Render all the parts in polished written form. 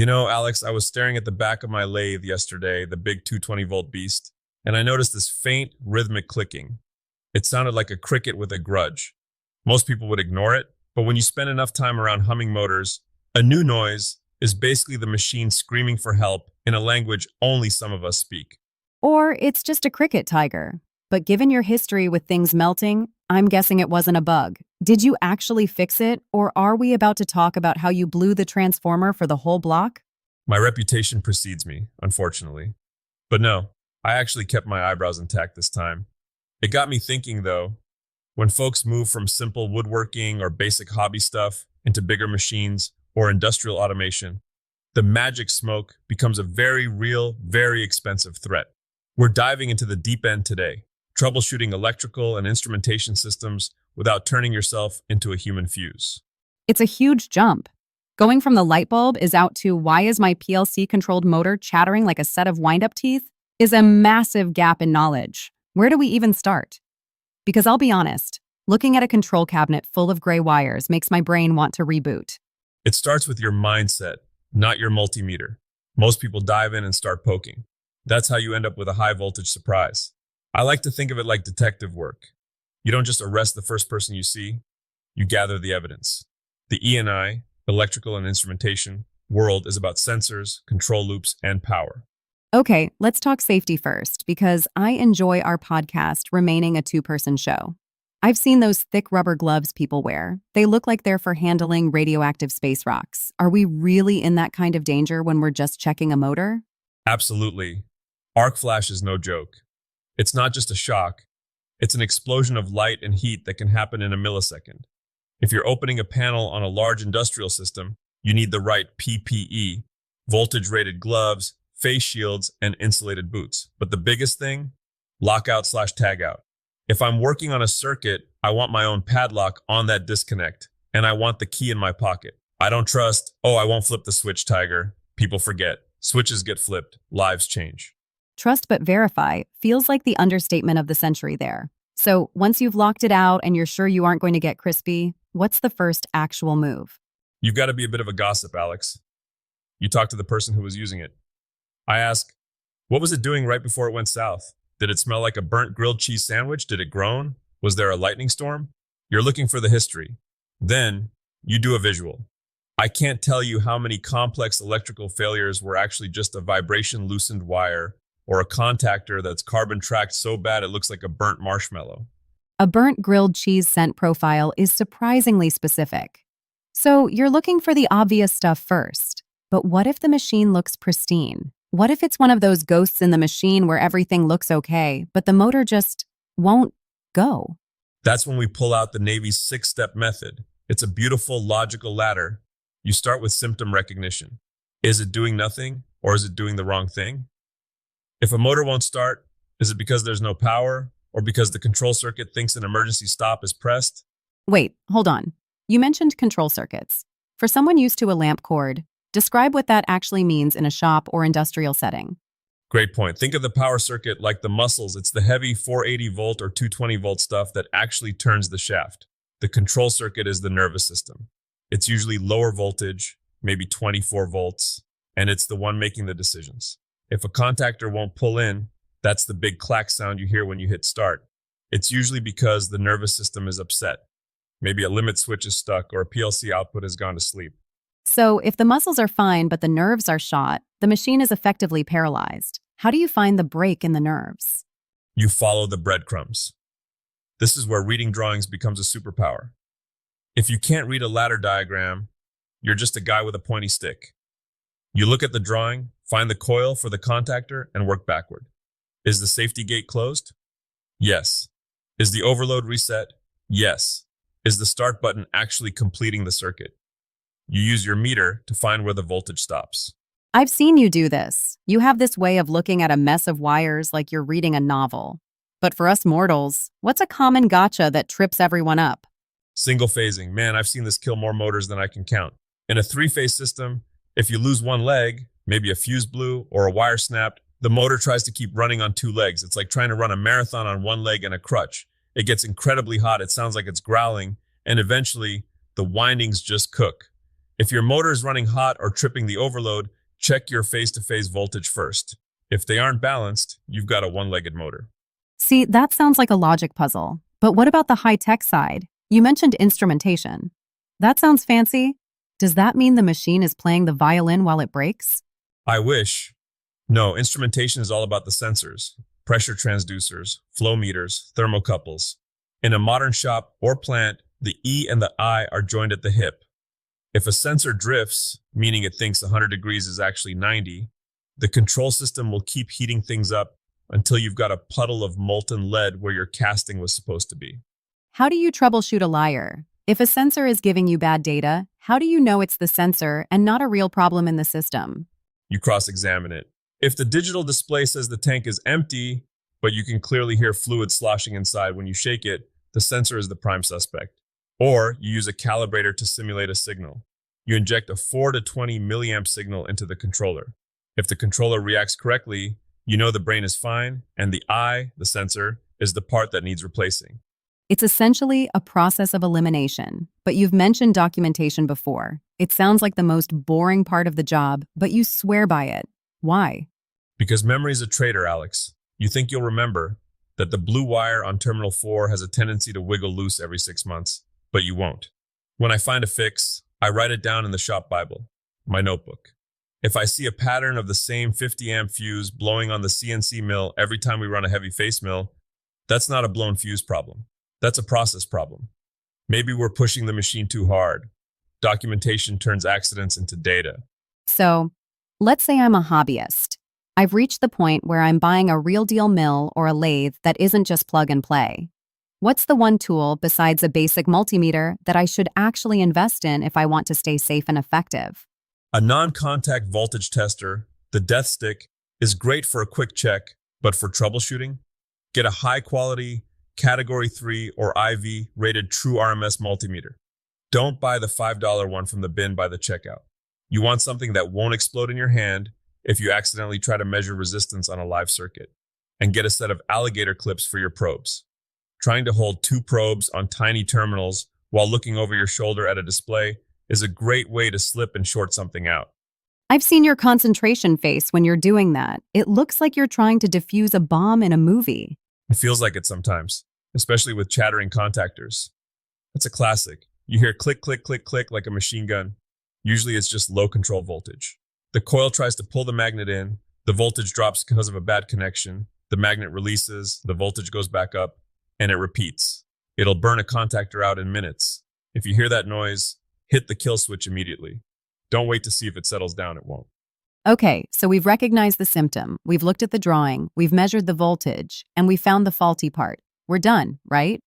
Alex, I was staring at the back of my lathe yesterday, the big 220-volt beast, and I noticed this faint, rhythmic clicking. It sounded like a cricket with a grudge. Most people would ignore it, but when you spend enough time around humming motors, a new noise is basically the machine screaming for help in a language only some of us speak. Or it's just a cricket, Tiger. But given your history with things melting, I'm guessing it wasn't a bug. Did you actually fix it, or are we about to talk about how you blew the transformer for the whole block? My reputation precedes me, unfortunately. But no, I actually kept my eyebrows intact this time. It got me thinking, though, when folks move from simple woodworking or basic hobby stuff into bigger machines or industrial automation, the magic smoke becomes a very real, very expensive threat. We're diving into the deep end today, troubleshooting electrical and instrumentation systems without turning yourself into a human fuse. It's a huge jump. Going from the light bulb is out to why is my PLC-controlled motor chattering like a set of wind-up teeth is a massive gap in knowledge. Where do we even start? Because I'll be honest, looking at a control cabinet full of gray wires makes my brain want to reboot. It starts with your mindset, not your multimeter. Most people dive in and start poking. That's how you end up with a high voltage surprise. I like to think of it like detective work. You don't just arrest the first person you see, you gather the evidence. The E&I, electrical and instrumentation, world is about sensors, control loops, and power. Okay, let's talk safety first, because I enjoy our podcast remaining a two-person show. I've seen those thick rubber gloves people wear. They look like they're for handling radioactive space rocks. Are we really in that kind of danger when we're just checking a motor? Absolutely. Arc flash is no joke. It's not just a shock, it's an explosion of light and heat that can happen in a millisecond. If you're opening a panel on a large industrial system, you need the right PPE, voltage-rated gloves, face shields, and insulated boots. But the biggest thing? Lockout/tagout. If I'm working on a circuit, I want my own padlock on that disconnect, and I want the key in my pocket. I don't trust, I won't flip the switch, Tiger. People forget. Switches get flipped. Lives change. Trust but verify feels like the understatement of the century there. So once you've locked it out and you're sure you aren't going to get crispy, what's the first actual move? You've got to be a bit of a gossip, Alex. You talk to the person who was using it. I ask, what was it doing right before it went south? Did it smell like a burnt grilled cheese sandwich? Did it groan? Was there a lightning storm? You're looking for the history. Then you do a visual. I can't tell you how many complex electrical failures were actually just a vibration loosened wire or a contactor that's carbon tracked so bad it looks like a burnt marshmallow. A burnt grilled cheese scent profile is surprisingly specific. So you're looking for the obvious stuff first. But what if the machine looks pristine? What if it's one of those ghosts in the machine where everything looks okay, but the motor just won't go? That's when we pull out the Navy's 6-step method. It's a beautiful, logical ladder. You start with symptom recognition. Is it doing nothing, or is it doing the wrong thing? If a motor won't start, is it because there's no power, or because the control circuit thinks an emergency stop is pressed? Wait, hold on. You mentioned control circuits. For someone used to a lamp cord, describe what that actually means in a shop or industrial setting. Great point. Think of the power circuit like the muscles. It's the heavy 480 volt or 220 volt stuff that actually turns the shaft. The control circuit is the nervous system. It's usually lower voltage, maybe 24 volts, and it's the one making the decisions. If a contactor won't pull in, that's the big clack sound you hear when you hit start. It's usually because the nervous system is upset. Maybe a limit switch is stuck or a PLC output has gone to sleep. So if the muscles are fine but the nerves are shot, the machine is effectively paralyzed. How do you find the break in the nerves? You follow the breadcrumbs. This is where reading drawings becomes a superpower. If you can't read a ladder diagram, you're just a guy with a pointy stick. You look at the drawing, find the coil for the contactor, and work backward. Is the safety gate closed? Yes. Is the overload reset? Yes. Is the start button actually completing the circuit? You use your meter to find where the voltage stops. I've seen you do this. You have this way of looking at a mess of wires like you're reading a novel. But for us mortals, what's a common gotcha that trips everyone up? Single phasing. Man, I've seen this kill more motors than I can count. In a 3-phase system, if you lose one leg, maybe a fuse blew or a wire snapped, the motor tries to keep running on 2 legs. It's like trying to run a marathon on 1 leg and a crutch. It gets incredibly hot. It sounds like it's growling, and eventually the windings just cook. If your motor is running hot or tripping the overload, check your phase-to-phase voltage first. If they aren't balanced, you've got a one-legged motor. See, that sounds like a logic puzzle. But what about the high-tech side? You mentioned instrumentation. That sounds fancy. Does that mean the machine is playing the violin while it breaks? I wish. No, instrumentation is all about the sensors, pressure transducers, flow meters, thermocouples. In a modern shop or plant, the E and the I are joined at the hip. If a sensor drifts, meaning it thinks 100 degrees is actually 90, the control system will keep heating things up until you've got a puddle of molten lead where your casting was supposed to be. How do you troubleshoot a liar? If a sensor is giving you bad data, how do you know it's the sensor and not a real problem in the system? You cross-examine it. If the digital display says the tank is empty, but you can clearly hear fluid sloshing inside when you shake it, the sensor is the prime suspect. Or you use a calibrator to simulate a signal. You inject a 4 to 20 milliamp signal into the controller. If the controller reacts correctly, you know the brain is fine, and the eye, the sensor, is the part that needs replacing. It's essentially a process of elimination, but you've mentioned documentation before. It sounds like the most boring part of the job, but you swear by it. Why? Because memory's a traitor, Alex. You think you'll remember that the blue wire on Terminal 4 has a tendency to wiggle loose every 6 months, but you won't. When I find a fix, I write it down in the shop Bible, my notebook. If I see a pattern of the same 50 amp fuse blowing on the CNC mill every time we run a heavy face mill, that's not a blown fuse problem. That's a process problem. Maybe we're pushing the machine too hard. Documentation turns accidents into data. So, let's say I'm a hobbyist. I've reached the point where I'm buying a real deal mill or a lathe that isn't just plug and play. What's the one tool besides a basic multimeter that I should actually invest in if I want to stay safe and effective? A non-contact voltage tester, the death stick, is great for a quick check, but for troubleshooting, get a high-quality Category 3 or IV rated true RMS multimeter. Don't buy the $5 one from the bin by the checkout. You want something that won't explode in your hand if you accidentally try to measure resistance on a live circuit. And get a set of alligator clips for your probes. Trying to hold 2 probes on tiny terminals while looking over your shoulder at a display is a great way to slip and short something out. I've seen your concentration face when you're doing that. It looks like you're trying to defuse a bomb in a movie. It feels like it sometimes, especially with chattering contactors. It's a classic. You hear click, click, click, click like a machine gun. Usually it's just low control voltage. The coil tries to pull the magnet in, the voltage drops because of a bad connection, the magnet releases, the voltage goes back up, and it repeats. It'll burn a contactor out in minutes. If you hear that noise, hit the kill switch immediately. Don't wait to see if it settles down, it won't. Okay, so we've recognized the symptom, we've looked at the drawing, we've measured the voltage, and we found the faulty part. We're done, right?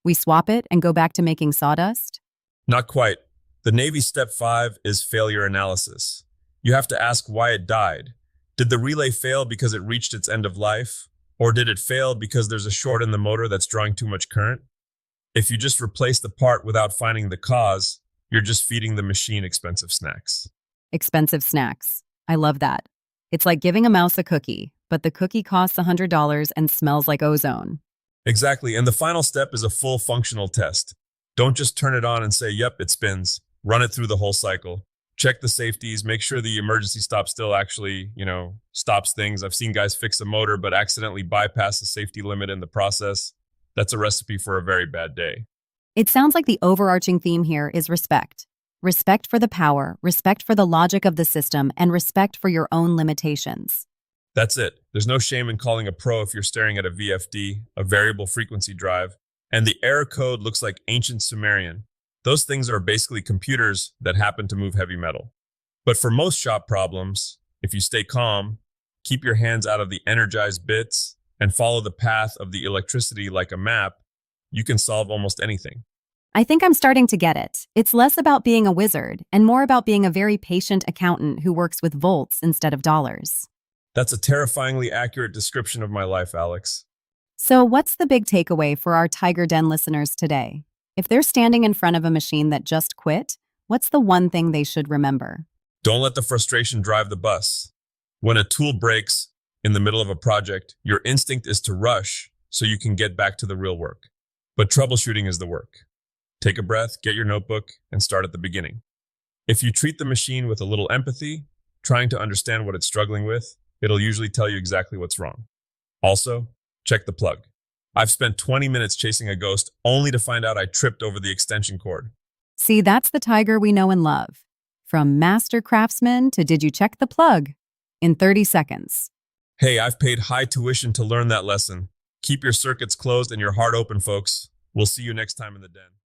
We swap it and go back to making sawdust? Not quite. The Navy Step 5 is failure analysis. You have to ask why it died. Did the relay fail because it reached its end of life? Or did it fail because there's a short in the motor that's drawing too much current? If you just replace the part without finding the cause, you're just feeding the machine expensive snacks. Expensive snacks. I love that. It's like giving a mouse a cookie, but the cookie costs $100 and smells like ozone. Exactly, and the final step is a full functional test. Don't just turn it on and say, yep, it spins. Run it through the whole cycle. Check the safeties, make sure the emergency stop still actually, stops things. I've seen guys fix a motor but accidentally bypass the safety limit in the process. That's a recipe for a very bad day. It sounds like the overarching theme here is respect. Respect for the power, respect for the logic of the system, and respect for your own limitations. That's it. There's no shame in calling a pro if you're staring at a VFD, a variable frequency drive, and the error code looks like ancient Sumerian. Those things are basically computers that happen to move heavy metal. But for most shop problems, if you stay calm, keep your hands out of the energized bits, and follow the path of the electricity like a map, you can solve almost anything. I think I'm starting to get it. It's less about being a wizard and more about being a very patient accountant who works with volts instead of dollars. That's a terrifyingly accurate description of my life, Alex. So what's the big takeaway for our Tiger Den listeners today? If they're standing in front of a machine that just quit, what's the one thing they should remember? Don't let the frustration drive the bus. When a tool breaks in the middle of a project, your instinct is to rush so you can get back to the real work. But troubleshooting is the work. Take a breath, get your notebook, and start at the beginning. If you treat the machine with a little empathy, trying to understand what it's struggling with, it'll usually tell you exactly what's wrong. Also, check the plug. I've spent 20 minutes chasing a ghost only to find out I tripped over the extension cord. See, that's the Tiger we know and love. From master craftsman to did you check the plug? In 30 seconds. Hey, I've paid high tuition to learn that lesson. Keep your circuits closed and your heart open, folks. We'll see you next time in the den.